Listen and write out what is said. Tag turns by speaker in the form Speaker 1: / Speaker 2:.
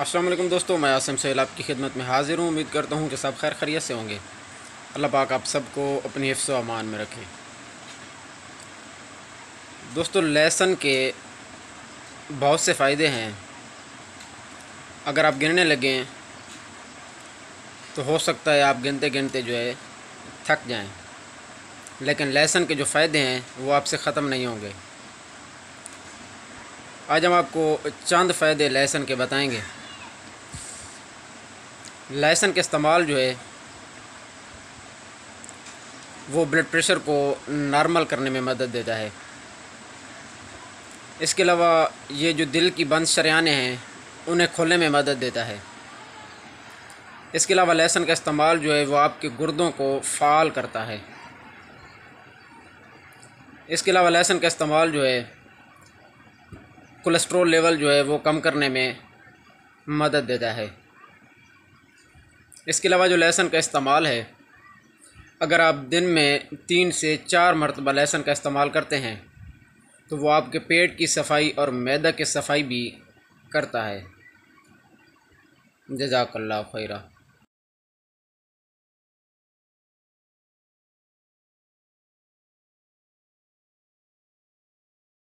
Speaker 1: अस्सलाम वालेकुम दोस्तों, मैं आसिम सैल आपकी खिदमत में हाज़िर हूँ। उम्मीद करता हूँ कि सब खैर खैरियत से होंगे। अल्लाह पाक आप सबको अपनी हिफ्ज़ व अमान में रखे। दोस्तों, लहसुन के बहुत से फ़ायदे हैं। अगर आप गिनने लगें तो हो सकता है आप गिनते गिनते जो है थक जाएं, लेकिन लहसुन के जो फ़ायदे हैं वो आपसे ख़त्म नहीं होंगे। आज हम आपको चंद फ़ायदे लहसुन के बताएंगे। लहसुन के इस्तेमाल जो है वो ब्लड प्रेशर को नॉर्मल करने में मदद देता है। इसके अलावा ये जो दिल की बंद शरेयानें हैं उन्हें खोलने में मदद देता है। इसके अलावा लहसुन का इस्तेमाल जो है वो आपके गुर्दों को फ़ाल करता है। इसके अलावा लहसुन का इस्तेमाल जो है कोलेस्ट्रॉल लेवल जो है वो कम करने में मदद देता है। इसके अलावा जो लहसुन का इस्तेमाल है, अगर आप दिन में 3 से 4 मरतबा लहसुन का इस्तेमाल करते हैं तो वो आपके पेट की सफाई और मैदा की सफाई भी करता है। जज़ाकल्लाह खैरा।